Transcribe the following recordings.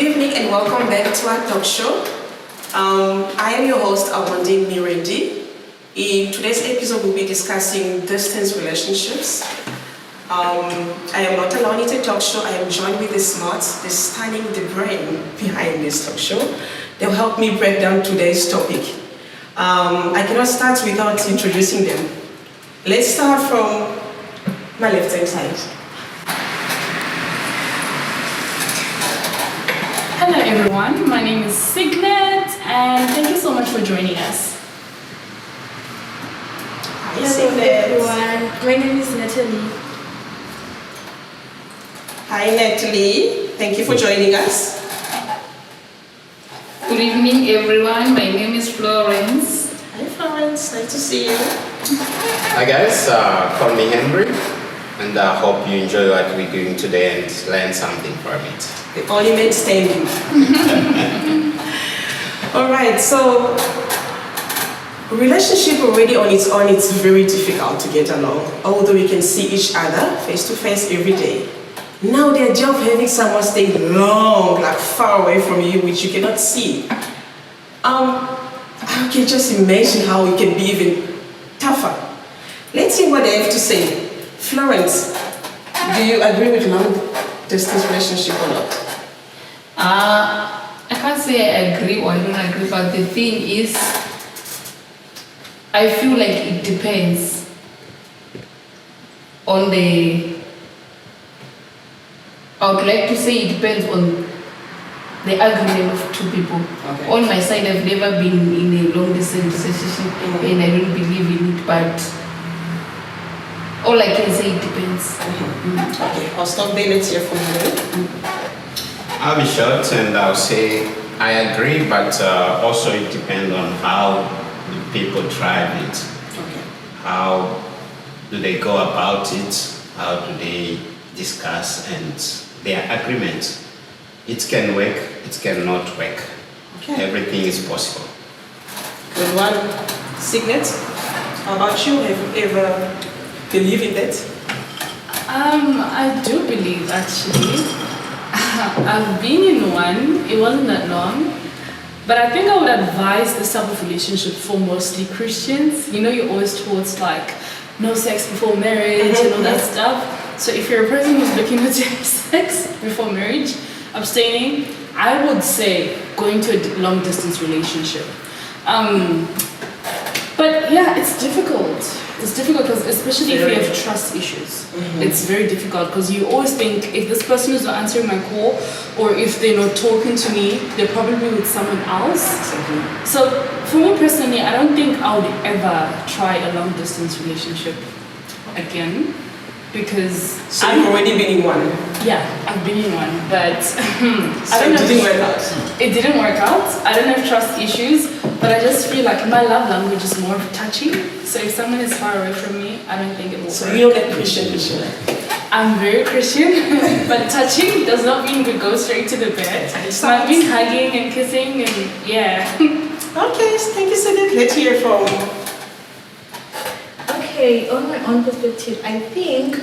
Evening and welcome back to our talk show. I am your host, Amandine Mirendi. In today's episode, we'll be discussing distance relationships. I am not alone in the talk show. I am joined with the smarts, the stunning, the brain behind this talk show. They'll help me break down today's topic. I cannot start without introducing them. Let's start from my left-hand side. Hello everyone, my name is Signet and thank you so much for joining us. Hello everyone, my name is Natalie. Hi Natalie, thank you for joining us. Good evening everyone, my name is Florence. Hi Florence, nice to see you. Hi guys, call me Henry and I hope you enjoy what we're doing today and learn something from it. The ultimate standing. Alright, so relationship already on its own, it's very difficult to get along, although we can see each other face to face every day. Now the idea of having someone stay long, like far away from you, which you cannot see. I can just imagine how it can be even tougher. Let's see what they have to say. Florence, do you agree with long distance relationship or not? I can't say I agree or I don't agree, but the thing is, I feel like it depends on I would like to say it depends on the agreement of two people. Okay. On my side, I've never been in a long distance relationship and I don't believe in it, but all I can say, it depends. Okay, I'll stop there. Let's hear from you. I'll be short and I'll say I agree, but also it depends on how the people drive it. Okay. How do they go about it? How do they discuss and their agreement? It can work, it cannot work. Okay. Everything is possible. Good one. Signet, how about you? Have you ever believed in that? I do believe actually. I've been in one, it wasn't that long, but I think I would advise this type of relationship for mostly Christians. You know, you're always towards like no sex before marriage and all that stuff. So if you're a person who's looking at sex before marriage, abstaining, I would say going to a long distance relationship. But yeah, it's difficult. It's difficult because especially if you have trust issues, it's very difficult because you always think if this person is not answering my call or if they're not talking to me, they're probably with someone else. Exactly. So for me personally, I don't think I would ever try a long distance relationship again because So you've already been in one? yeah, I've been in one, but So I don't it know. didn't work out? It didn't work out. I don't have trust issues, but I just feel like my love language is more of touching. So if someone is far away from me, I don't think it will So work. you don't get Christian. I'm very Christian, but touching does not mean we go straight to the bed. It might mean hugging and kissing and yeah. Okay, thank you, Signet. Let's hear from... Okay, on my own perspective, I think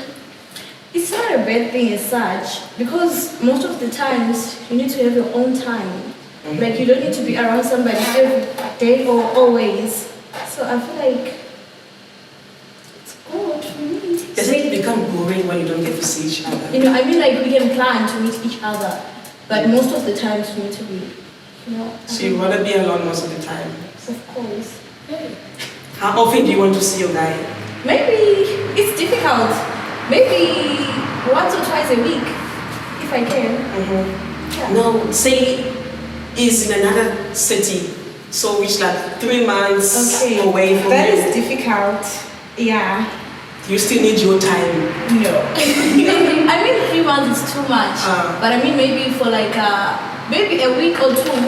it's not a bad thing as such because most of the times you need to have your own time. Like you don't need to be around somebody every day or always. So I feel like it's good for me. Doesn't it become boring when you don't get to see each other? You know, I mean like we can plan to meet each other, but most of the times we need to be, you know. So you want to be alone most of the time? Of course. How often do you want to see your guy? Maybe it's difficult. Maybe once or twice a week, if I can. Yeah. No, say is in another city, so which like 3 months away from That you. is difficult. Yeah. You still need your time. No. I mean 3 months is too much. But I mean maybe for like maybe a week or two.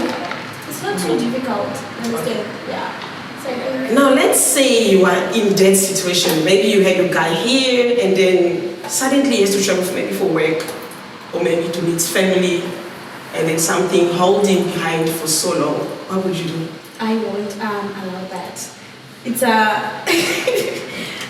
It's not too difficult. Understand? Yeah. So I think Now let's say you are in that situation. Maybe you had your guy here and then suddenly he has to travel maybe for work or maybe to meet family and then something holding behind for so long. What would you do? I won't allow that. It's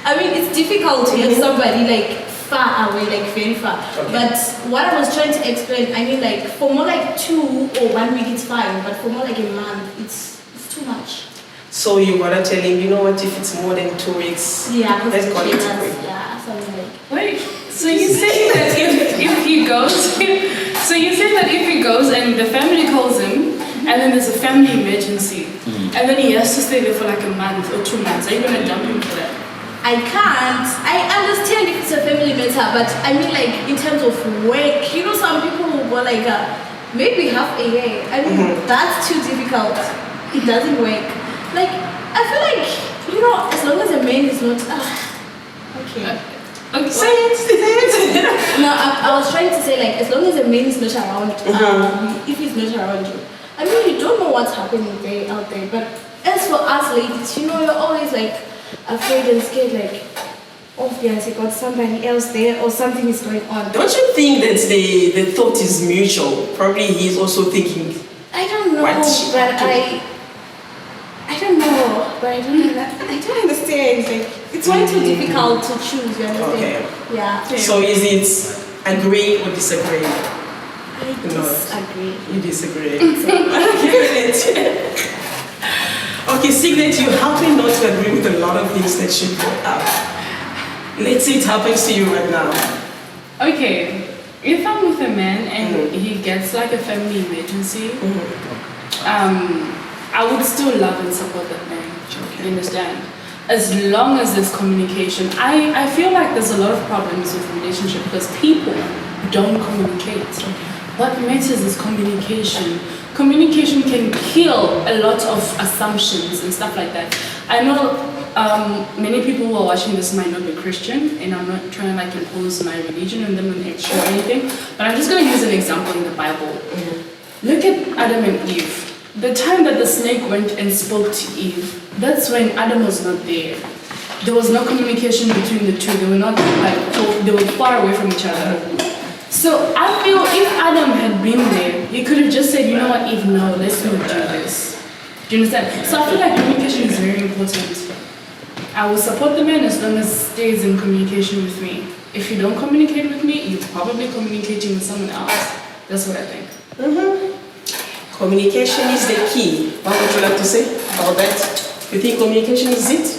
I mean it's difficult to have somebody like far away, like very far. Okay. But what I was trying to explain, I mean, like for more like 2 or 1 week it's fine, but for more like a month, it's too much. So you gotta tell him, you know what, if it's more than 2 weeks, Yeah, because let's call it it's a break. yeah, something like. Wait, so you say that if he goes, so you say that if he goes and the family calls him, and then there's a family emergency, and then he has to stay there for like a month or 2 months, are you gonna dump him for that? I can't. I understand if it's a family matter, but I mean like in terms of work, you know, some people will go like maybe half a year. I mean that's too difficult. It doesn't work. Like I feel like, you know, as long as a man is not okay. Okay, Say it. No, I was trying to say like as long as a man is not around, if he's not around you, I mean you don't know what's happening there out there. But as for us ladies, you know, you're always like afraid and scared, like obviously got somebody else there or something is going on. Don't you think that the thought is mutual? Probably he's also thinking, I don't know, What she but do? I don't know, but I don't understand. Like it's way too difficult to choose. You understand? Okay. Yeah. so is it agree or disagree? I disagree. You disagree. Okay, Signet, you happen not to agree with a lot of things that she brought up. Let's say it happens to you right now. Okay, if I'm with a man and he gets like a family emergency, I would still love and support that man. You understand? As long as there's communication. I feel like there's a lot of problems with relationship because people don't communicate. What matters is communication. Communication can kill a lot of assumptions and stuff like that. I know many people who are watching this might not be Christian, and I'm not trying to like impose my religion on them or anything, but I'm just going to use an example in the Bible. Look at Adam and Eve. The time that the snake went and spoke to Eve, that's when Adam was not there. There was no communication between the two. They were not like they were far away from each other. So I feel if Adam had been there, he could have just said, you know what, Eve, no, let's not do this. Do you understand? So I feel like communication is very important. I will support the man as long as he stays in communication with me. If you don't communicate with me, you're probably communicating with someone else. That's what I think. Communication is the key. What would you like to say about that? You think communication is it?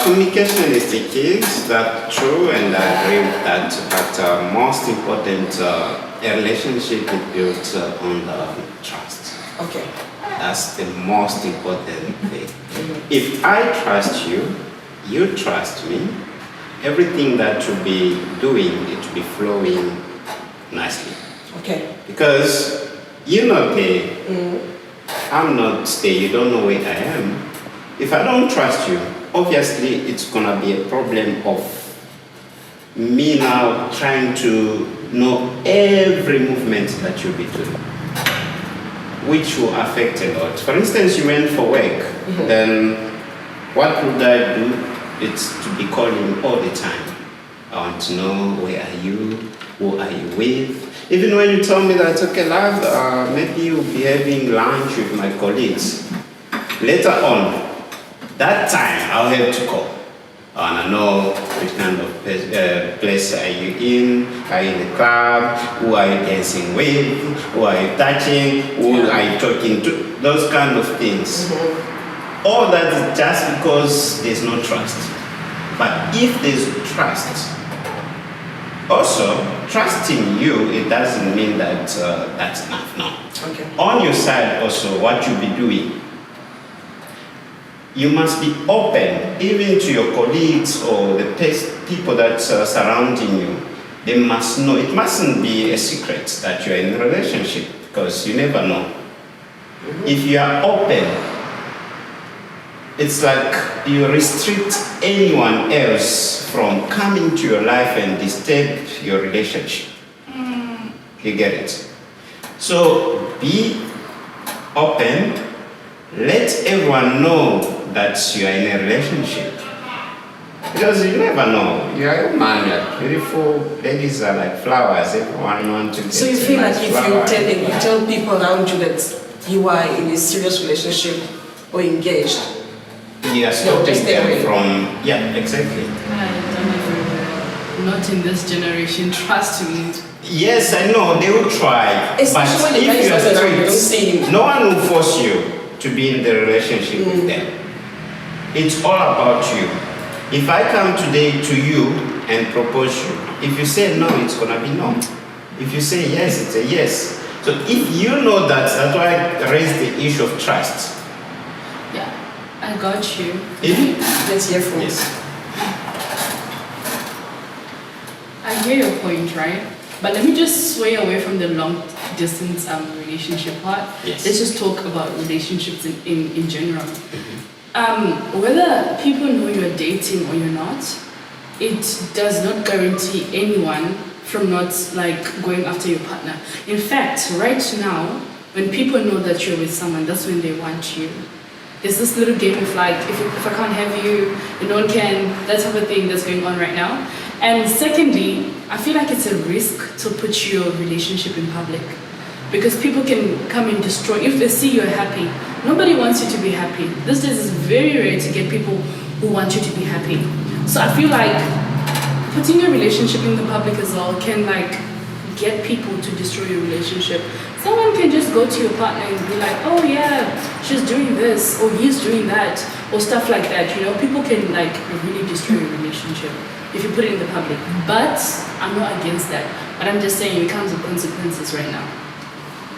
Communication is the key, is that true, and I agree with that. But most important, a relationship is built on trust. Okay. That's the most important thing. If I trust you, you trust me, everything that you'll be doing, it will be flowing nicely. Okay. Because you're not there, I'm not there, you don't know where I am. If I don't trust you, obviously it's gonna be a problem of me now trying to know every movement that you'll be doing, which will affect a lot. For instance, you went for work, then what would I do? It's to be calling all the time. I want to know where are you, who are you with. Even when you tell me that, okay, love, maybe you'll be having lunch with my colleagues. Later on, that time I'll have to call. I want to know which kind of place are you in? Are you in the club? Who are you dancing with? Who are you touching? Who are you talking to? Those kind of things. All that is just because there's no trust. But if there's trust, also trusting you, it doesn't mean that that's enough. No. Okay. On your side also, what you'll be doing, you must be open, even to your colleagues or the people that are surrounding you. They must know. It mustn't be a secret that you're in a relationship, because you never know. If you are open, it's like you restrict anyone else from coming to your life and disturb your relationship. You get it? So be open. Let everyone know that you are in a relationship. Because you never know. You are a man, you are beautiful. Ladies are like flowers. Everyone wants to get So you a feel like nice if flower. you tell people around you that you are in a serious relationship or engaged, You are stopping just stay them away. from, yeah, exactly. I don't agree with that. Not in this generation, trust me. Yes, I know, they will try. Especially But when the guy if you is not around, you don't are see strict, him. no one will force you to be in the relationship with them. It's all about you. If I come today to you and propose you, if you say no, it's gonna be no. If you say yes, it's a yes. So if you know that, that's why I raised the issue of trust. Yeah, I got you. If, Let's hear from yes. I hear your point, right? But let me just sway away from the long distance relationship part. Yes. Let's just talk about relationships in general. Whether people know you're dating or you're not, it does not guarantee anyone from not like going after your partner. In fact, right now, when people know that you're with someone, that's when they want you. There's this little game of like, if I can't have you, no one can, that type of thing that's going on right now. And secondly, I feel like it's a risk to put your relationship in public because people can come and destroy. If they see you're happy, nobody wants you to be happy. These days it's very rare to get people who want you to be happy. So I feel like putting your relationship in the public as well can like get people to destroy your relationship. Someone can just go to your partner and be like, oh yeah, she's doing this or he's doing that or stuff like that. You know, people can like really destroy your relationship if you put it in the public. But I'm not against that. But I'm just saying it comes with consequences right now.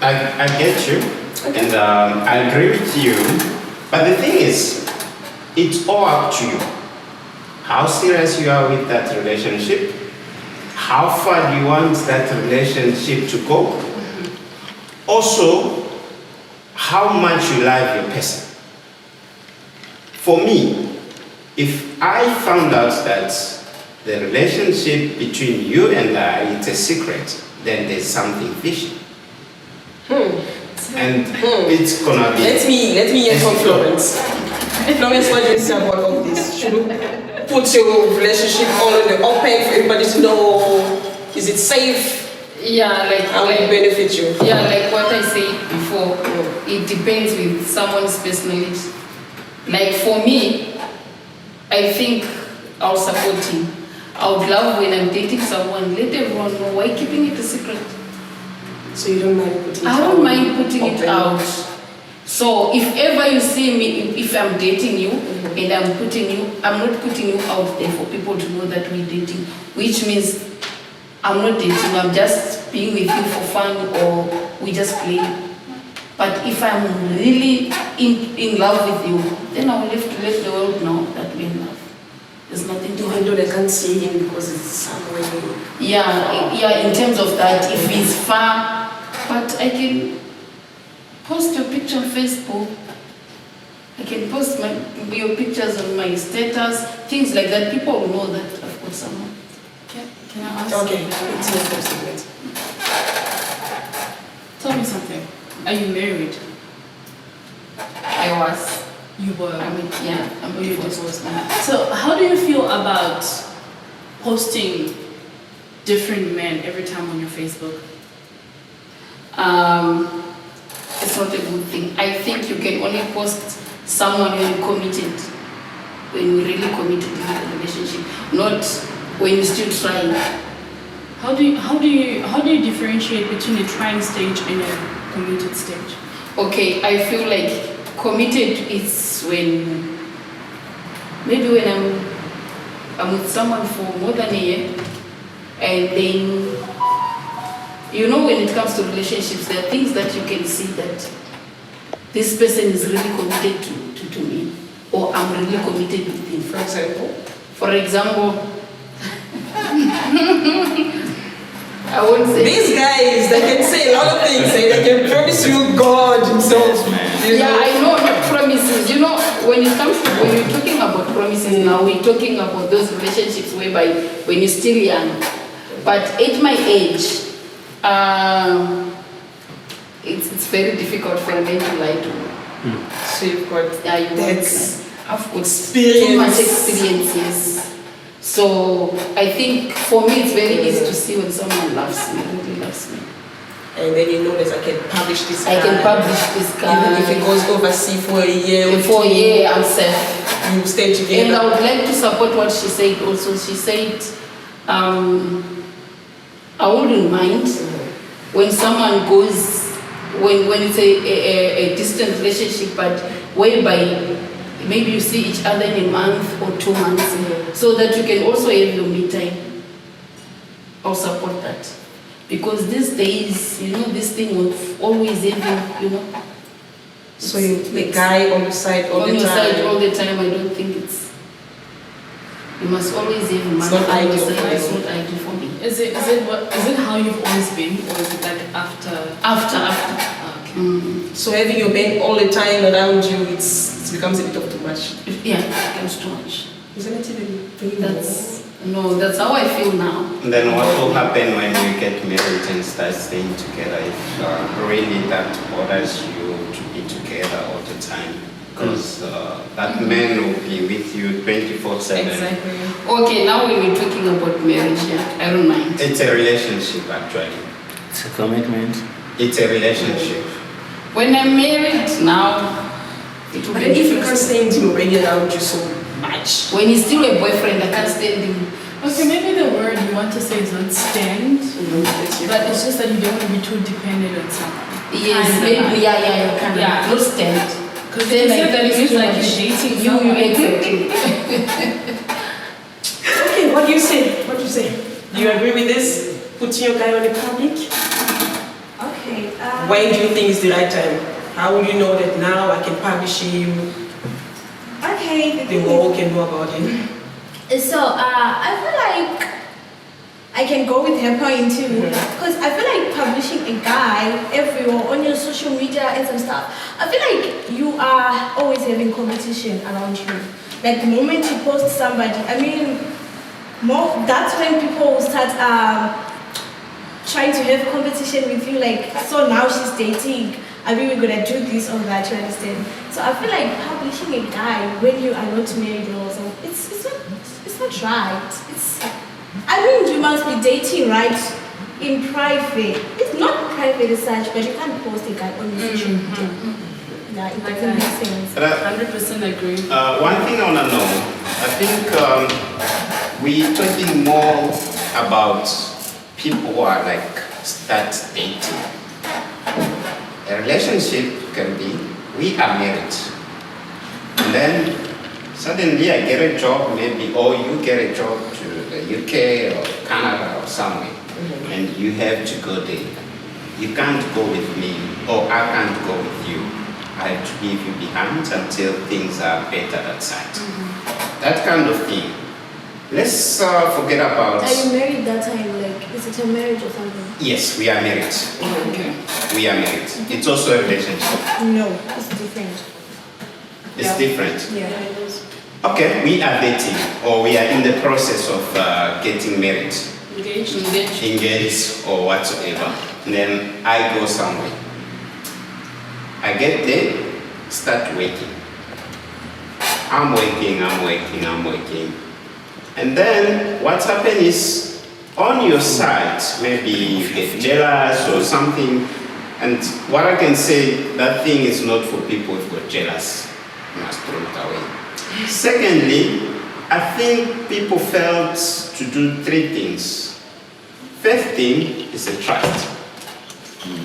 I get you, and I agree with you. But the thing is, it's all up to you. How serious you are with that relationship? How far do you want that relationship to go? Also, how much you love your person. For me, if I found out that the relationship between you and I is a secret, then there's something fishy. And it's gonna be. Let me hear from Florence. Florence, what do you say about all this? Should you put your relationship all in the open for everybody to know? Is it safe? Yeah, How will it benefit you? Yeah, like what I said before, it depends with someone's personality. Like for me, I think I'll support him. I would love when I'm dating someone, let everyone know. Why keeping it a secret? So you don't mind putting it I out? don't mind putting it open? out. So if ever you see me, if I'm dating you and I'm not putting you out there for people to know that we're dating, which means I'm not dating, I'm just being with you for fun or we just play. But if I'm really in love with you, then I will have to let the world know that we're in love. There's nothing to Even though they can't see him because it's somewhere. yeah, in terms of that, if he's far, but I can post your picture on Facebook. I can post your pictures on my status, things like that. People will know that I've got someone. Can I ask? Okay, it's your first segment. Tell me something. Are you married? I was. You were. I'm Oh, you divorced. divorced now. So how do you feel about posting different men every time on your Facebook? It's not a good thing. I think you can only post someone when you're committed, when you're really committed in the relationship, not when you're still trying. How do you differentiate between a trying stage and a committed stage? Okay, I feel like committed is when maybe when I'm with someone for more than a year, and then you know when it comes to relationships, there are things that you can see that this person is really committed to me, or I'm really committed with him. For example, I won't say. These guys, they can say a lot of things. They can promise you God himself. You Yeah, know? I know, not promises. You know, when you're talking about promises now, we're talking about those relationships whereby when you're still young. But at my age, it's very difficult for a man to lie to me. So you've got Yeah, you that's I've got experience. too much experience, yes. So I think for me it's very easy to see when someone loves me, really loves me. And then you know that I can publish this I can guy. publish this guy. Even if it goes overseas for a year or For a two, year, I'm safe. you stay And I together. would like to support what she said also. She said, I wouldn't mind when someone goes, when it's a distant relationship, but whereby maybe you see each other in a month or 2 months, so that you can also have your me time. I'll support that. Because these days, this thing of always having, So the guy on your side all on the your time. side all the time, I don't think you must always have a man not on your ideal for side. It's you. not ideal for me. Is it how you've always been, or is it like after? After. Okay. So having your man all the time around you, it becomes a bit of too much. Yeah, it becomes too much. Isn't it even very That's how I feel now. And then what will happen when you get married and start staying together if really that bothers you to be together all the time? Because that man will be with you 24/7. Exactly. Okay, now when we're talking about marriage, I don't mind. It's a relationship actually. It's a commitment. It's a relationship. When I'm married now, it will But be then if you different. can't stand him already around you so much, When he's still a boyfriend, I can't stand him. Okay, maybe the word you want to say is not stand, but it's just that you don't want to be too dependent on someone. Yes, Kinda maybe, like- yeah, kind of. Yeah. Not stand. Because Then you said like that it it's means too like much. you're dating You someone. exactly. okay, what do you say? What do you say? Do you agree with this? Putting your guy on the public? Okay. When do you think is the right time? How will you know that now I can publish him, Okay. the world can know about him? So I feel like I can go with her point too, because I feel like publishing a guy everywhere on your social media and some stuff, I feel like you are always having competition around you. Like the moment you post somebody, I mean, that's when people will start trying to have competition with you. Like, so now she's dating. I mean, we're gonna do this or that. You understand? So I feel like publishing a guy when you are not married or something, it's not right. I mean, you must be dating right in private. It's not private as such, but you can't post a guy on your social media. Yeah, it doesn't make sense. 100% agree. One thing I want to know, I think we're talking more about people who are like start dating. A relationship can be, we are married. And then suddenly I get a job maybe, or you get a job to the UK or Canada or somewhere, and you have to go there. You can't go with me, or I can't go with you. I have to leave you behind until things are better outside. That kind of thing. Let's forget about... Are you married that time? Like, is it a marriage or something? Yes, we are married. Okay. We are married. It's also a relationship. No, it's different. It's different. Yeah. Okay, we are dating, or we are in the process of getting married, engaged or whatsoever. And then I go somewhere. I get there, start working. I'm working. And then what happens is, on your side, maybe you get jealous or something. And what I can say, that thing is not for people who've got jealous. You must throw it away. Secondly, I think people failed to do 3 things. First thing is the trust.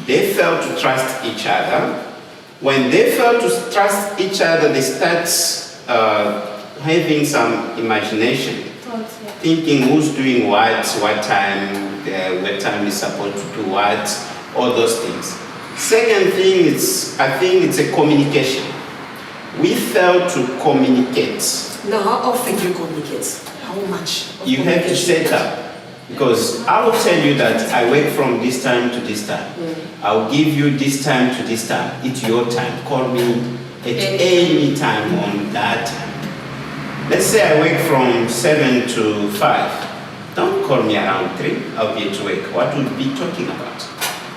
They fail to trust each other. When they fail to trust each other, they start having some imagination, thinking who's doing what time is supposed to do what, all those things. Second thing is, I think it's a communication. We fail to communicate. Now, how often do you communicate? How much? of You have to communication? set up. Because I will tell you that I work from this time to this time. I'll give you this time to this time. It's your time. Call me at any time on that time. Let's say I work from 7 to 5. Don't call me around 3. I'll be at work. What would we be talking about?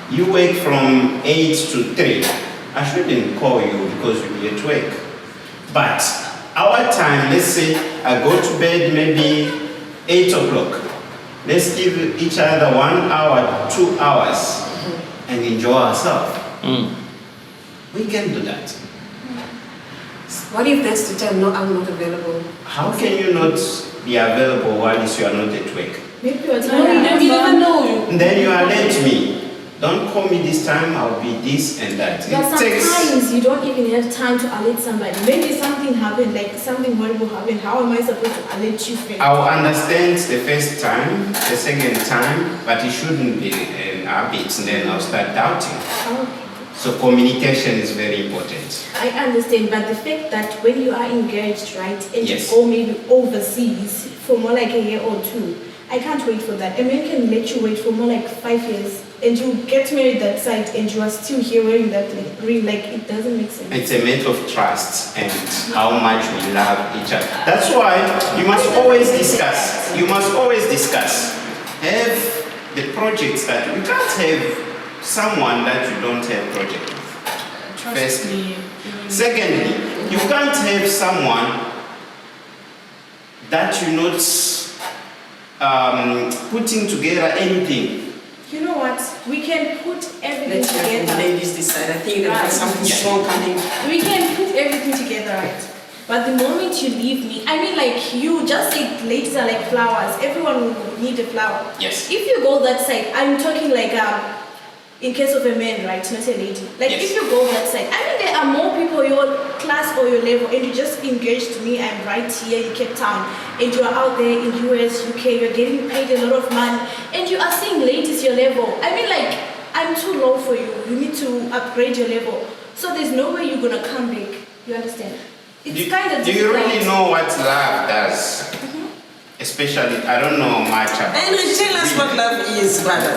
You work from 8 to 3. I shouldn't call you because you'll be at work. But our time, let's say I go to bed maybe 8 o'clock. Let's give each other 1 hour, 2 hours, and enjoy ourselves. We can do that. What if that's the time I'm not available? How can you not be available while you are not at work? Maybe you're No, you don't even know. And then you alert me. Don't call me this time, I'll be this and that. But It takes. sometimes you don't even have time to alert somebody. Maybe something happened, like something horrible happened. How am I supposed to alert you first? I'll understand the first time, the second time, but it shouldn't be an habit. Then I'll start doubting. Okay. So communication is very important. I understand, but the fact that when you are engaged, right, and Yes. you go maybe overseas for more like a year or two, I can't wait for that. A man can let you wait for more like 5 years, and you get married that side, and you are still here wearing that ring. Like, it doesn't make sense. It's a matter of trust and how much we love each other. That's why you must always discuss. You must always discuss. Have the projects that you can't have someone that you don't have project with. Trust Firstly. me. Secondly, you can't have someone that you're not putting together anything. You know what? We can put everything Let's let the together. ladies decide. I think there's something Yeah. strong coming. We can put everything together, right? But the moment you leave me, I mean, like, you just say ladies are like flowers. Everyone will need a flower. Yes. If you go that side, I'm talking like in case of a man, right? Not a lady. Like, Yes. if you go that side, I mean, there are more people your class or your level, and you just engaged me. I'm right here in Cape Town, and you are out there in US, UK. You're getting paid a lot of money, and you are seeing ladies your level. I mean, like, I'm too low for you. You need to upgrade your level. So there's no way you're gonna come back. You understand? It's kind of Do you really difficult. know what love does? Especially, I don't know much about Henry, tell us what love is, brother.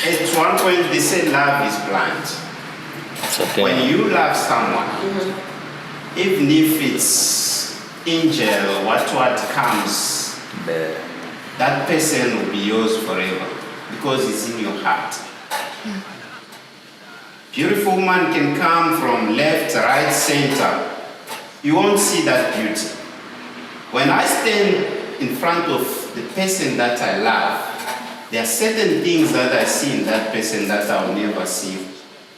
At one point, they say love is blind. It's okay. When you love someone, even if it's angel, what comes, that person will be yours forever because it's in your heart. Beautiful woman can come from left, right, center. You won't see that beauty. When I stand in front of the person that I love, there are certain things that I see in that person that I'll never see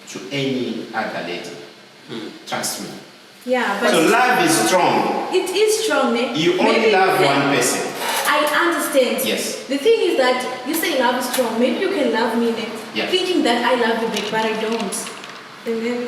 to any other lady. Trust me. Yeah, but So love is strong. it is strong, eh? You only Maybe love you one can- person. I understand. Yes. The thing is that you say love is strong. Maybe you can love me next, Yeah. thinking that I love you back, but I don't. And then,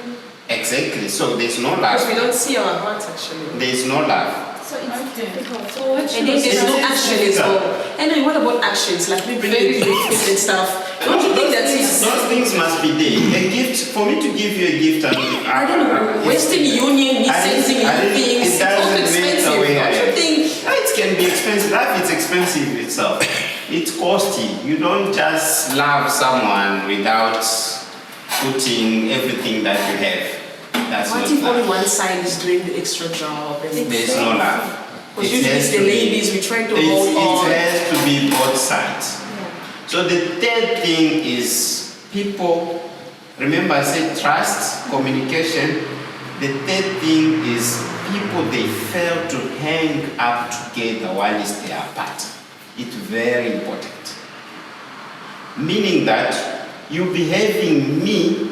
Exactly. So there's no Because we love. don't see our hearts actually. There's no love. so it's Okay. difficult. So what And should then there's no It's action as difficult. well. Anyway, what about actions? Like we bring Very the gift and stuff. Don't you think that is? Those things must be there. A gift, for me to give you a gift, I don't know. Western Union, me sending you things. It doesn't expensive. matter where I Don't you am. think? It can be expensive. Life is expensive itself. It's costly. You don't just love someone without putting everything that you have. That's What not if only love. one side is doing the extra job? And There's no love. Because It usually has it's the to be- ladies, we try to hold on. It has to be both sides. So the third thing is people, remember I said trust, communication. The third thing is people, they fail to hang up together while they are apart. It's very important. Meaning that you'll be having me,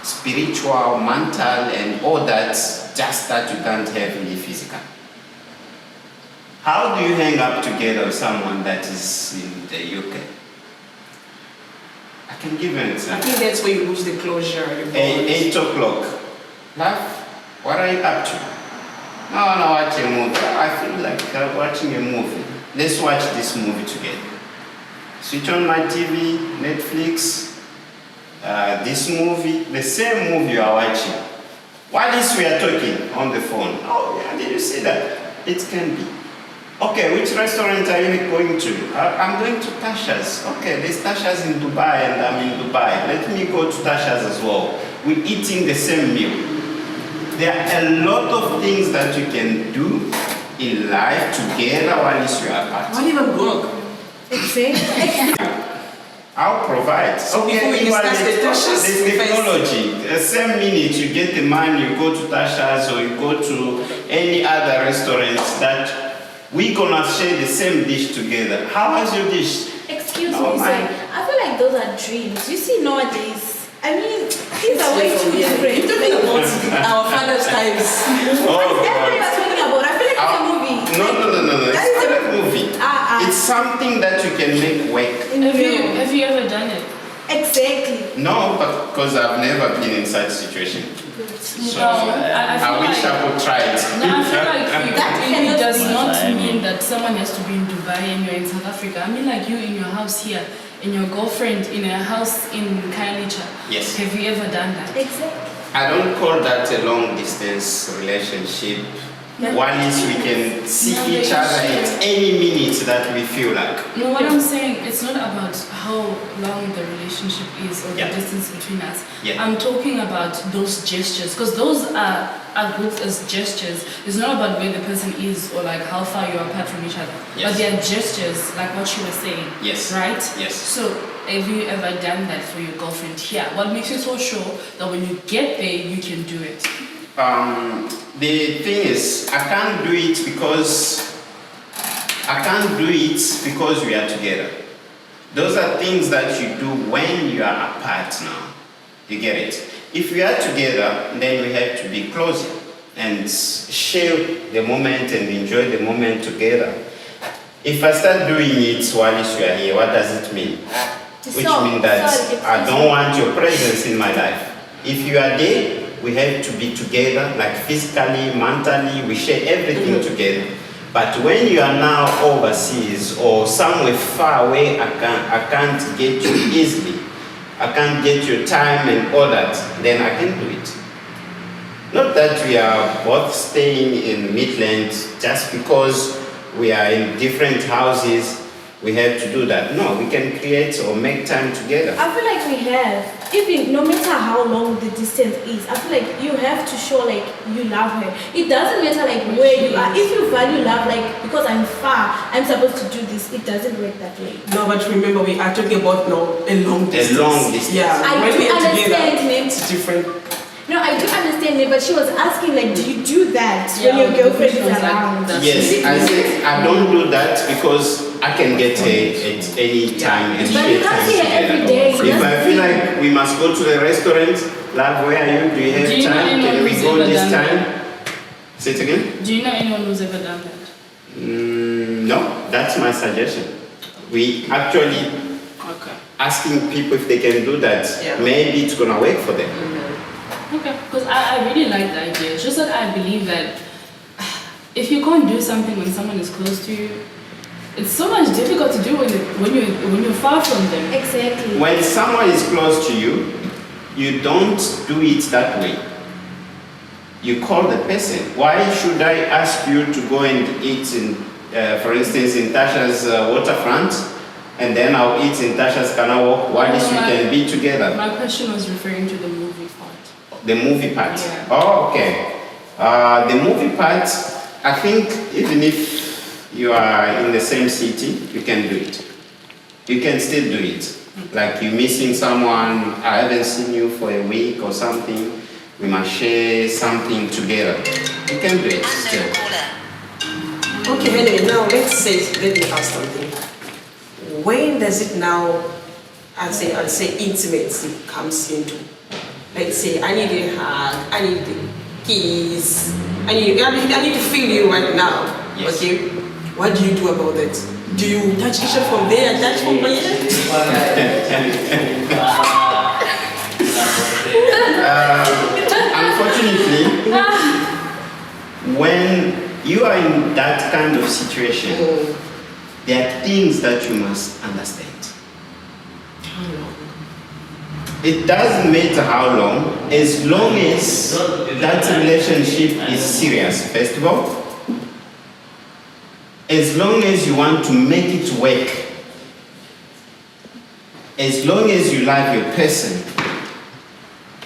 spiritual, mental, and all that, just that you can't have me physical. How do you hang up together with someone that is in the UK? I can give you an I example. think that's where you lose the closure. The bond. 8 o'clock. Love, what are you up to? No, I watch a movie. I feel like watching a movie. Let's watch this movie together. Switch on my TV, Netflix, this movie, the same movie you are watching. While we are talking on the phone. Oh, yeah, did you see that? It can be. Okay, which restaurant are you going to? I'm going to Tasha's. Okay, there's Tasha's in Dubai and I'm in Dubai. Let me go to Tasha's as well. We're eating the same meal. There are a lot of things that you can do in life together while you are apart. Not even broke. Exactly. I'll provide. So before we meanwhile, discuss the Tasha's there's technology. The same minute you get the money, you go to Tasha's or you go to any other restaurants that we're gonna share the same dish together. How is your dish? Excuse Oh, me, my. sir. I feel like those are dreams. You see, nowadays, I mean, things are way too different. You're talking about our father's times. Oh, Everybody was talking about. I feel like it's a movie. No. That It's is not a movie. Ah, something that you can make work. Have you ever done it? Exactly. No, but because I've never been in such situation. So I wish I could try it. No, I feel like That it cannot does be. not mean that someone has to be in Dubai and you're in South Africa. I mean like you in your house here and your girlfriend in a house in Kailicha. Yes. Have you ever done that? Exactly. I don't call that a long distance relationship. Yeah. One is we can see No, each they other share. at any minute that we feel like. No, what I'm saying, it's not about how long the relationship is or Yeah. the distance between us. Yeah. I'm talking about those gestures, because those are grouped as gestures. It's not about where the person is or like how far you're apart from each other. Yes. But they're gestures, like what you were saying. Yes. Right? Yes. So, have you ever done that for your girlfriend here? What makes you so sure that when you get there, you can do it? The thing is, I can't do it because we are together. Those are things that you do when you are apart now. You get it? If we are together, then we have to be closer and share the moment and enjoy the moment together. If I start doing it while you are here, what does it mean? Which means that I don't want your presence in my life. If you are there, we have to be together, like physically, mentally, we share everything together. But when you are now overseas or somewhere far away, I can't get you easily. I can't get your time and all that, then I can do it. Not that we are both staying in Midland just because we are in different houses, we have to do that. No, we can create or make time together. I feel like we have. Even no matter how long the distance is, I feel like you have to show like you love her. It doesn't matter like where you are. If you value love, like because I'm far, I'm supposed to do this. It doesn't work that way. No, but remember we are talking about now a long distance. A long distance. Yeah, I when do we are together, understand, ma'am. it's different. No, I do understand it, but she was asking like, do you do that Yeah, when your the girlfriend is question was like around? that. Yes, I said I don't do that because I can get her at any time and But you share can't time see her together. every day. If I feel like we must go to the restaurant, love, where are you? Do you have Do you know time? anyone Can we who's go ever this done time? Say it again? Do you know anyone who's ever done that? No, that's my suggestion. We actually Okay. asking people if they can do that. Yeah. Maybe it's gonna work for them. Okay, because I really like the idea. It's just that I believe that if you can't do something when someone is close to you, it's so much difficult to do when you're far from them. Exactly. When someone is close to you, you don't do it that way. You call the person. Why should I ask you to go and eat in, for instance, in Tasha's waterfront, and then I'll eat in Tasha's Kanawok while we can be together? My question was referring to the movie part. The movie part. Yeah. Oh, okay. The movie part, I think even if you are in the same city, you can do it. You can still do it. Like you're missing someone, I haven't seen you for a week or something, we must share something together. You can do it still. Okay, anyway, now let me ask something. When does it now, I'd say intimacy comes into? Let's say I need a hug, I need a kiss, I need to feel you right now. Yes. Okay? What do you do about that? Do you touch each other from there and touch from Unfortunately, when you are in that kind of situation, there are things that you must understand. It doesn't matter how long, as long as that relationship is serious, first of all. As long as you want to make it work, as long as you love your person,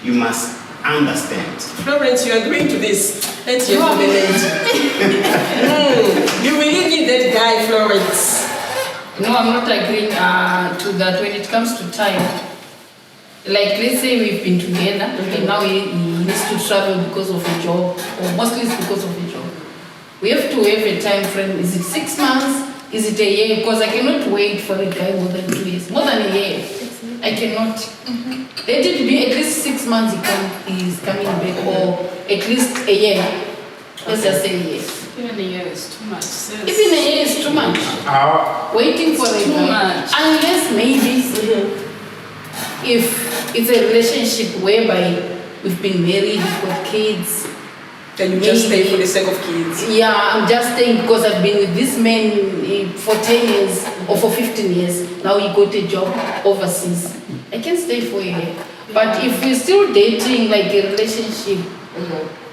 you must understand. Florence, you are agreeing to this. Let's hear from the lady. You really need that guy, Florence. No, I'm not agreeing to that when it comes to time. Like, let's say we've been together, and now he needs to travel because of a job, or mostly it's because of a job. We have to have a time frame. Is it 6 months? Is it a year? Because I cannot wait for a guy more than 2 years. More than a year. I cannot. Let it be at least 6 months he's coming back, or at least a year. Let's just say a year. Even a year is too much. Even a year is too much. waiting for It's a too guy. much. Unless maybe if it's a relationship whereby we've been married, we've got kids. Then you just stay for the sake of kids. Yeah, I'm just staying because I've been with this man for 10 years or for 15 years. Now he got a job overseas. I can stay for a year. But if we're still dating, like a relationship,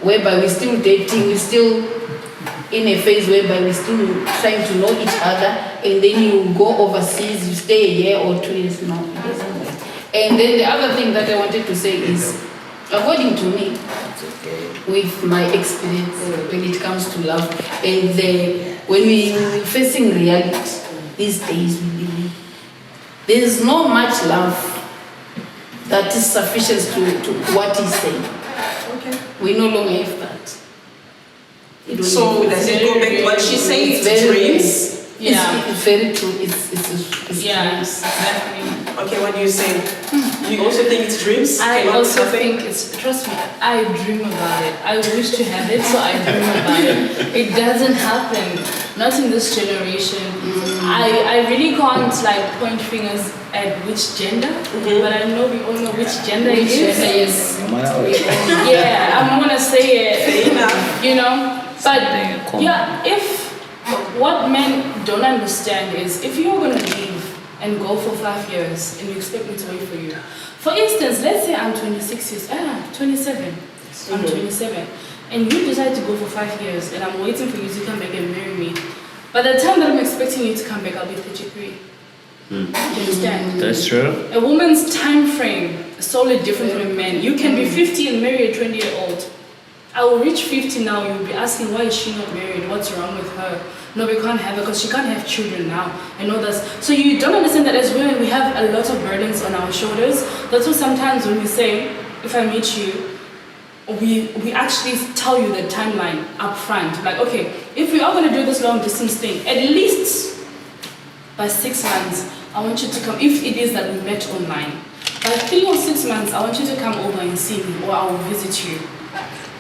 whereby we're still dating, we're still in a phase whereby we're still trying to know each other, and then you go overseas, you stay a year or 2 years now. It doesn't work. And then the other thing that I wanted to say is, according to me, with my experience when it comes to love, and when we're facing reality these days, we believe there is not much love that is sufficient to what he's saying. Okay. We no longer have that. We don't So have does it go back to what she said? It's It's very dreams? Yeah. It's very true. It's Yeah, dreams. exactly. Okay, what do you say? You also think it's dreams? I Cannot also happen? think it's, trust me, I dream about it. I wish to have it, so I dream about it. It doesn't happen, not in this generation. I really can't like point fingers at which gender, but I know we all know which gender it is. Yeah, I'm gonna say it, Fair enough. you know. But yeah, if what men don't understand is if you're gonna leave and go for 5 years and you expect me to wait for you. For instance, let's say I'm 27. I'm 27. And you decide to go for 5 years and I'm waiting for you to come back and marry me. By the time that I'm expecting you to come back, I'll be 33. You understand? That's true. A woman's time frame is solely different from a man. You can be 50 and marry a 20-year-old. I will reach 50 now, you'll be asking why is she not married? What's wrong with her? No, we can't have her because she can't have children now. I know that. So you don't understand that as women, we have a lot of burdens on our shoulders. That's why sometimes when we say, if I meet you, we actually tell you the timeline up front. Like, okay, if we are going to do this long distance thing, at least by 6 months, I want you to come, if it is that we met online. By 3 or 6 months, I want you to come over and see me, or I will visit you.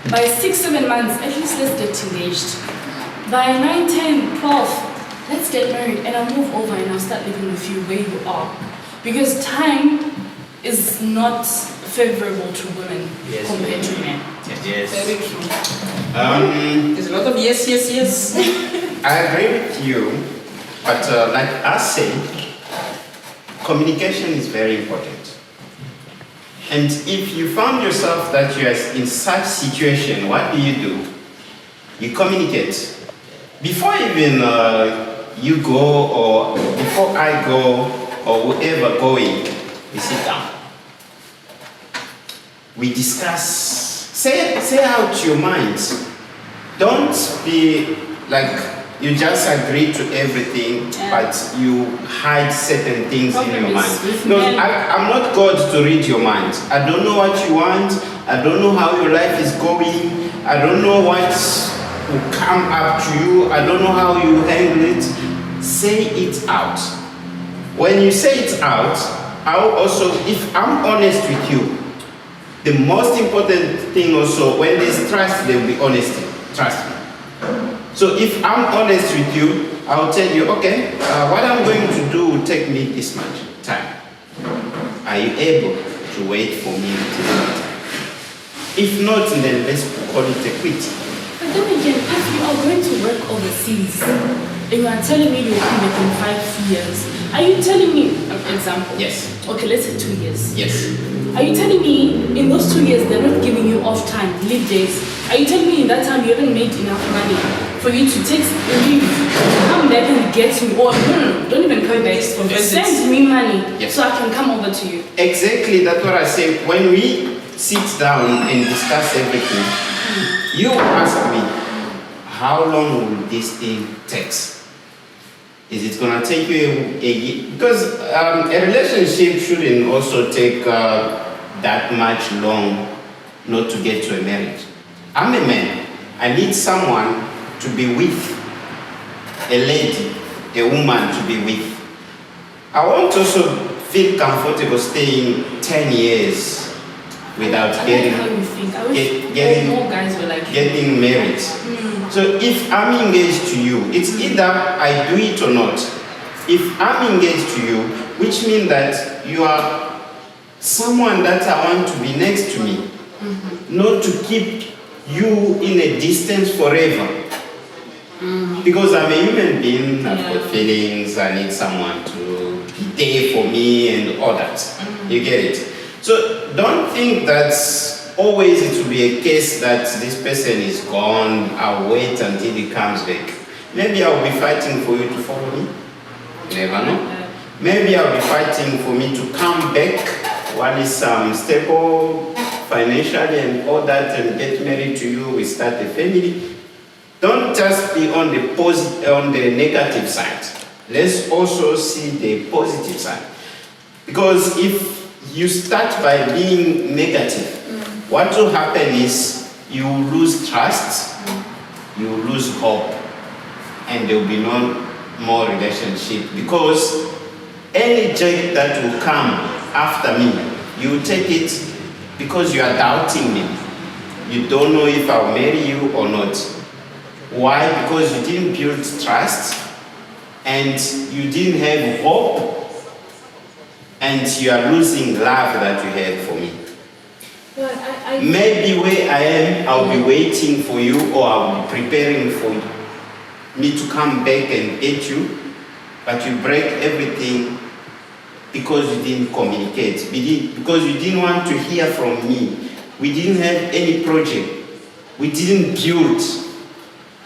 By 6, 7 months, at least let's get engaged. By 9, 10, 12, let's get married and I'll move over and I'll start living with you where you are. Because time is not favorable to women compared to men. Yes. Very true. There's a lot of yes. I agree with you, but like I say, communication is very important. And if you found yourself that you are in such situation, what do? You communicate. Before even you go, or before I go, or whoever going, we sit down. We discuss. Say out your minds. Don't be like you just agree to everything, but you hide certain things in your mind. No, I'm not God to read your mind. I don't know what you want. I don't know how your life is going. I don't know what will come up to you. I don't know how you handle it. Say it out. When you say it out, I'll also, if I'm honest with you, the most important thing also, when there's trust, there will be honesty. Trust me. So if I'm honest with you, I'll tell you, okay, what I'm going to do will take me this much time. Are you able to wait for me until that time? If not, then let's call it a quit. But then again, if you are going to work overseas and you are telling me you will come back in 5 years, are you telling me, an example? Yes. Okay, let's say 2 years. Yes. Are you telling me in those 2 years they're not giving you off time, leave days? Are you telling me in that time you haven't made enough money for you to take leave, come back and get me, or no, don't even come back, send me money so I can come over to you? Exactly, that's what I say. When we sit down and discuss everything, you ask me, how long will this thing take? Is it gonna take you a year? Because a relationship shouldn't also take that much long not to get to a marriage. I'm a man. I need someone to be with, a lady, a woman to be with. I want to also feel comfortable staying 10 years without I getting, like how you think. I wish more guys were like you. getting married. So if I'm engaged to you, it's either I do it or not. if I'm engaged to you, which means that you are someone that I want to be next to me, not to keep you in a distance forever. Because I'm a human being, I've got feelings, I need someone to be there for me and all that. You get it? So don't think that always it will be a case that this person is gone, I'll wait until he comes back. Maybe I'll be fighting for you to follow me. You never know. Maybe I'll be fighting for me to come back while he's stable financially and all that and get married to you, we start a family. Don't just be on the negative side. Let's also see the positive side. Because if you start by being negative, what will happen is you will lose trust, you will lose hope, and there will be no more relationship. Because any joke that will come after me, you will take it because you are doubting me. You don't know if I'll marry you or not. Why? Because you didn't build trust and you didn't have hope and you are losing love that you had for me. Well, Maybe where I am, I'll be waiting for you or I'll be preparing for me to come back and get you, but you break everything because you didn't communicate, because you didn't want to hear from me. We didn't have any project. We didn't build.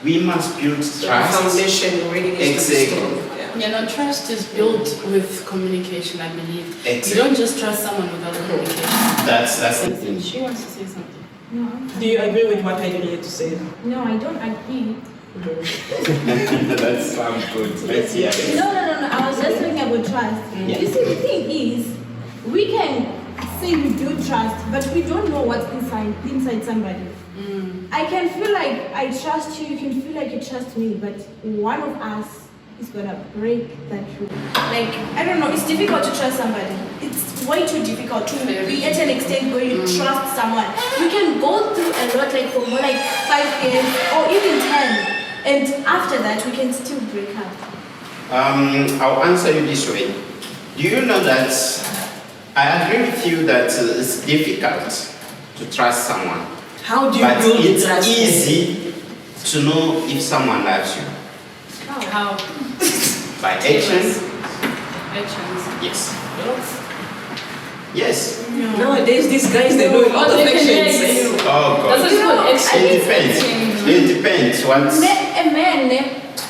We must build trust. The foundation really needs to be Exactly. strong. Yeah. Yeah, no, trust is built with communication, I believe. Exactly. You don't just trust someone without communication. That's the thing. She wants to say something. no, Do you agree with what I had to say? no, I don't agree. That sounds good. Let's hear it. No. I was just talking about trust. You see, the thing is, we can say we do trust, but we don't know what's inside somebody. I can feel like I trust you, you can feel like you trust me, but one of us is gonna break that rule. Like, I don't know, it's difficult to trust somebody. It's way too difficult to be at an extent where you trust someone. You can go through a lot, like for more like 5 years or even 10, and after that we can still break up. I'll answer you this way. Do you know that I agree with you that it's difficult to trust someone, How do you but build it's trust? easy to know if someone loves you. How? By actions? Actions. Yes. Yes. Nowadays, these guys, they know a lot of they can actions. make- Oh God. That's what it's called It actions. depends. It depends. What's A man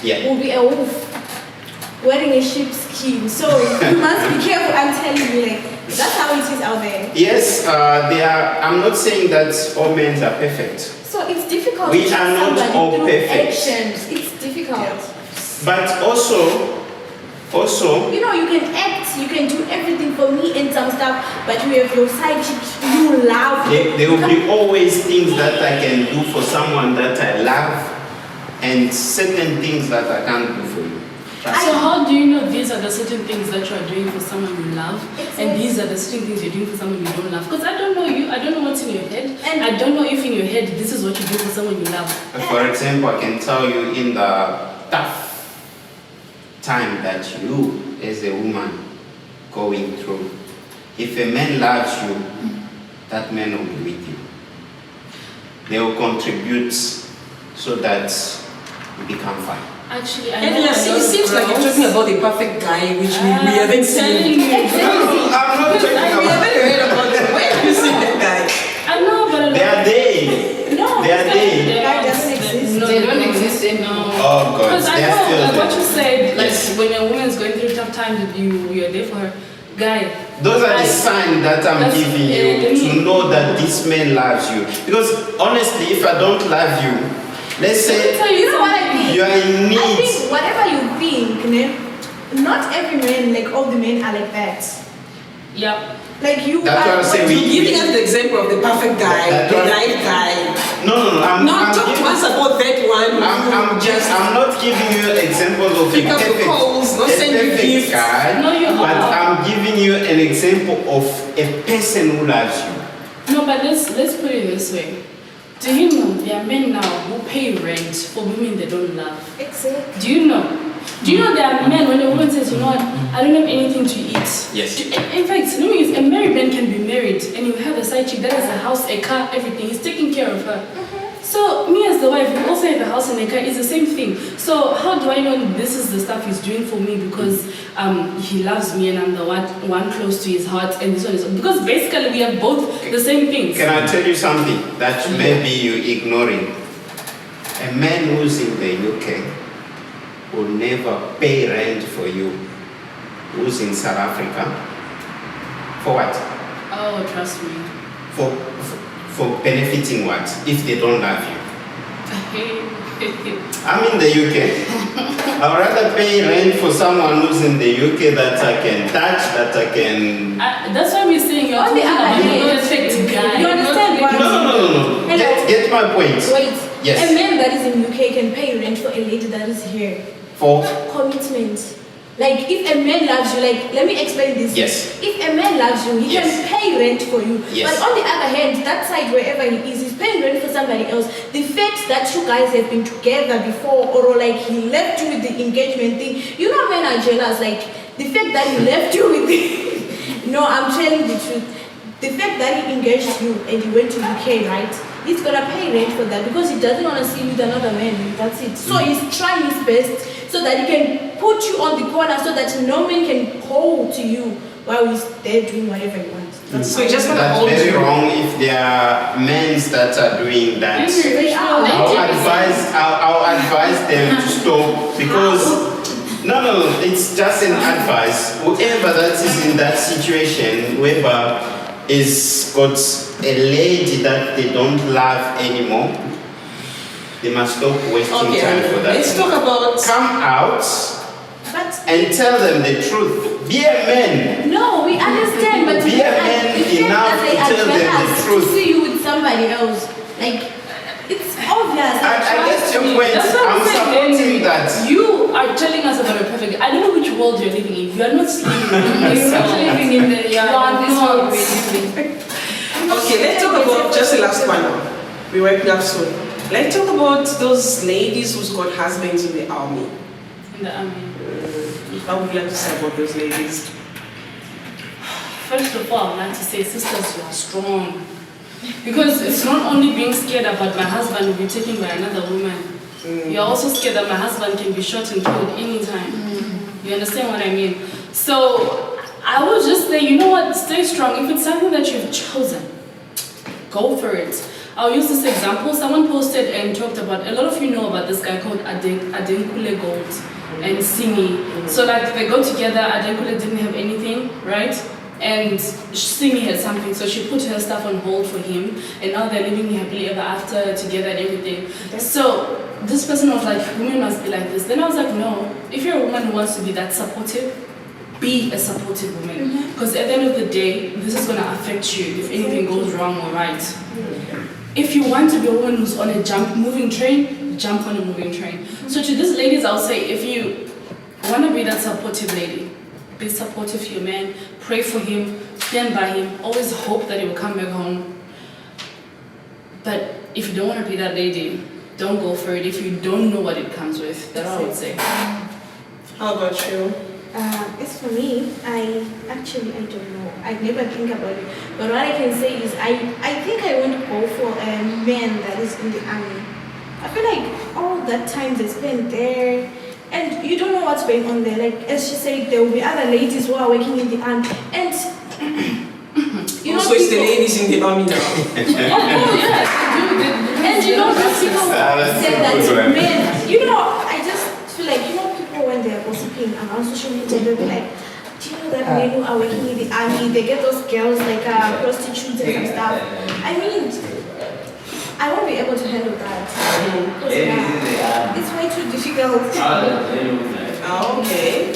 yeah. will be a wolf wearing a sheep's skin. So you must be careful. I'm telling you, like that's how it is out there. Yes, they are. I'm not saying that all men are perfect, So it's difficult We to trust are not somebody all through perfect. actions. It's difficult. but also, You know, you can act, you can do everything for me and some stuff, but you have your side chick, you love. there will be always things that I can do for someone that I love, and certain things that I can't do for you. Trust So me. how do you know these are the certain things that you are doing for someone you love, Exactly. and these are the certain things you're doing for someone you don't love? Because I don't know you, I don't know what's in your head, And- I don't know if in your head this is what you do for someone you love. For example, I can tell you in the tough time that you, as a woman, going through, if a man loves you, that man will be with you. They will contribute so that you become fine. Actually, I And know yes, it seems like you're talking about the perfect guy, which we haven't seen. I'm not talking We about. haven't heard about it. Where have you seen that guy? I know, but They are there. No, They are there. That doesn't exist. No, They don't exist No. anymore. Oh God, Because I they're know, still like what there. you said, like Yes. when a woman's going through tough times, you're there for her. Guy. Those are the I- signs that I'm That's- giving you to know that this man loves you. Because honestly, if I don't love you, let's Let me say tell You know what I think? you are in I need. think whatever you think, not every man, like all the men are like that. Yep. Like you That's are. what I say. You're giving us the example of the perfect guy, That the one- right guy. No. Not talk to us about that one. I'm not giving you examples of a Pick up the perfect, calls, not a send you perfect gifts. guy, No, you but are. I'm giving you an example of a person who loves you. No, but let's put it this way. Do you know there are men now who pay rent for women they don't love? Exactly. Do you know? Do you know there are men when a woman says, you know what, I don't have anything to eat. Yes. In fact, you know, a married man can be married and you have a side chick that has a house, a car, everything. He's taking care of her. So me as the wife, we also have a house and a car. It's the same thing. So how do I know this is the stuff he's doing for me because he loves me and I'm the one close to his heart and this one is because basically we have both the same things. Can I tell you something that maybe you're ignoring? A man who's in the UK will never pay rent for you. Who's in South Africa? For what? Oh, trust me. For benefiting what? If they don't love you. I'm in the UK. I'd rather pay rent for someone who's in the UK that I can touch, that I can... That's why we're saying you're On the talking other about hand, a perfect guy. you understand why? No. Hello. Get my point. Wait. Yes. A man that is in UK can pay rent for a lady that is here. For? Commitment. Like if a man loves you, like let me explain this. Yes. If a man loves you, he Yes. can pay rent for you. Yes. But on the other hand, that side wherever he is, he's paying rent for somebody else. The fact that you guys have been together before, or like he left you with the engagement thing, you know men are jealous. Like the fact that he left you with the no, I'm telling the truth. The fact that he engaged you and he went to UK, right? He's gonna pay rent for that because he doesn't want to see you with another man. That's it. So he's trying his best so that he can put you on the corner so that no man can hold to you while he's there doing whatever he wants. So you just want to That's hold very you. wrong if there are men that are doing that. They are. I'll advise them to stop because no, it's just an advice. Whoever that is in that situation, whoever is got a lady that they don't love anymore, they must stop wasting time for that. Let's talk about... Come out But and tell them the truth. Be a man. no, we understand. But Be a man the fact enough that they to tell are them the jealous truth. to see you with somebody else, like it's obvious. I guess your point. That's what I'm supporting that. You are telling us about a perfect. I don't know which world you're living in. You are not living in this world. living in the You are this world not. we're living. Okay, let's talk about just the last one now. We're wrapping up soon. Let's talk about those ladies who's got husbands in the army. In the army. What would you like to say about those ladies? First of all, I'd like to say, sisters, you are strong. Because it's not only being scared about my husband will be taken by another woman. You're also scared that my husband can be shot and killed anytime. You understand what I mean? So I would just say, you know what, stay strong. If it's something that you've chosen, go for it. I'll use this example. Someone posted and talked about, a lot of you know about this guy called Adenkule Gold and Simi. So like they go together, Adenkule didn't have anything, right? And Simi had something, so she put her stuff on hold for him, and now they're living happily ever after together and everything. Okay. So this person was like, women must be like this. Then I was like, no, if you're a woman who wants to be that supportive, be a supportive woman. Because at the end of the day, this is going to affect you if anything goes wrong or right. If you want to be a woman who's on a moving train, jump on a moving train. So to these ladies, I'll say, if you want to be that supportive lady, be supportive to your man, pray for him, stand by him, always hope that he will come back home. But if you don't want to be that lady, don't go for it if you don't know what it comes with. That's what I would say. How about you? As for me, I don't know. I never think about it. But what I can say is I think I won't go for a man that is in the army. I feel like all that time they spend there, and you don't know what's going on there. Like as she said, there will be other ladies who are working in the army, and you know, So it's the people- ladies in the army now. Oh, yes. And you know, those people That's said a that good one. men, you know, I just feel like, you know, people when they're gossiping around social media, they'll be like, do you know that men who are working in the army, they get those girls like prostitutes and stuff. I mean, I won't be able to handle that. Because, it's way too difficult. Okay.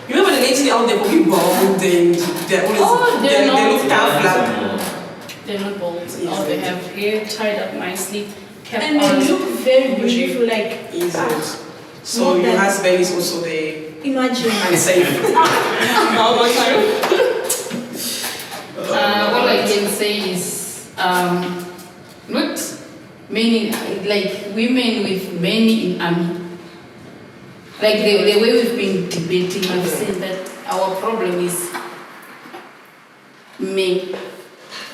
You remember the ladies out there walking bald and they're always they're they not. look tough like They're not bald. Oh, they have hair tied up nicely, kept And on. they look very beautiful, like, easy. So Not your that- husband is also the imagine. unsafe. How about you? All I can say is not many, like women with many in army Like the way we've been debating, I've seen that our problem is men.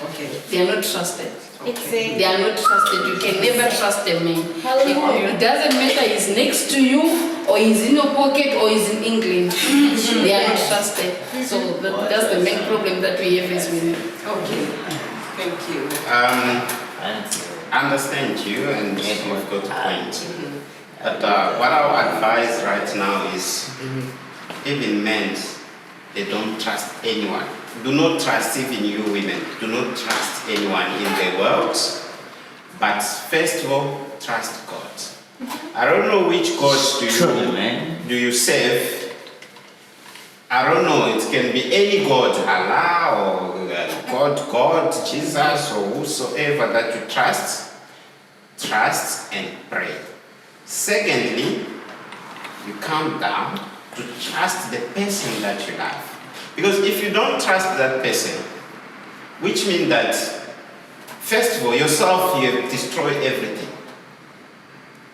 Okay. They are not trusted. Exactly. They are not trusted. You can never trust a man. Hallelujah. It doesn't matter he's next to you, or he's in your pocket, or he's in England. They are not trusted. So that's the main problem that we have as women. Okay. Thank you. I understand you, and you've got a point. But what I would advise right now is, even men, they don't trust anyone. Do not trust even you women. Do not trust anyone in the world. But first of all, trust God. I don't know which God do you serve. I don't know. It can be any God, Allah or God, Jesus, or whosoever that you trust. Trust and pray. Secondly, you calm down to trust the person that you love. Because if you don't trust that person, which means that, first of all, yourself, you have destroyed everything.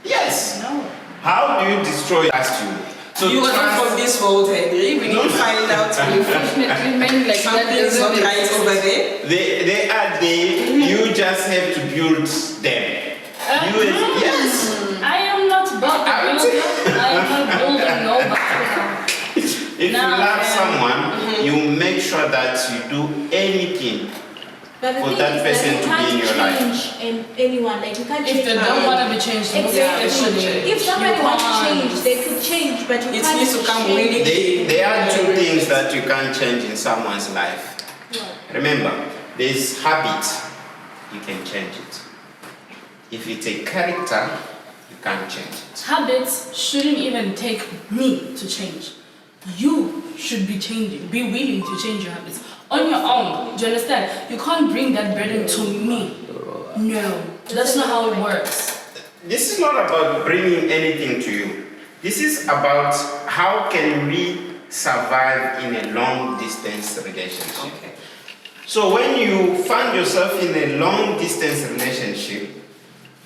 Yes. No. How do you destroy trust you? So You are not from this world, Henry. We need to find out if Unfortunately, men like that something is not doesn't right exist. over there. They are there, you just have to build them. Yes. I am not about the builder. I am not building nobody. If No, you love man. someone, you make sure that you do anything. But the For thing that is person that to you be in your life. can't change anyone. Like you can't change. If they don't want to be changed, Exactly. they should change. If somebody You wants to can't. change, they could change, but you It can't needs to come change. really. There are two things that you can't change in someone's life. What? Remember, there's habit, you can change it. If it's a character, you can't change it. Habits shouldn't even take me to change. You should be changing. Be willing to change your habits on your own. Do you understand? You can't bring that burden to me. No, that's not how it works. This is not about bringing anything to you. This is about how can we survive in a long distance relationship. Okay. So when you find yourself in a long distance relationship,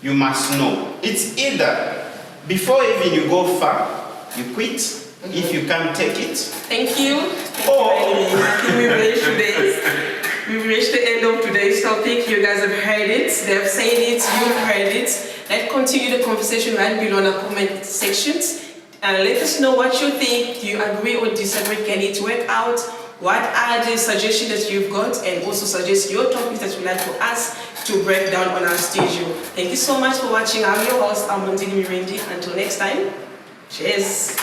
you must know it's either before even you go far, you quit if you can't take it. Thank you. I think we've reached the end of today's topic. You guys have heard it. They've said it. You've heard it. Let's continue the conversation right below in the comment sections. And let us know what you think. Do you agree or disagree? Can it work out? What are the suggestions that you've got? And also suggest your topics that you'd like for us to break down on our studio. Thank you so much for watching. I'm your host, Amandine Mirendi. Until next time, cheers.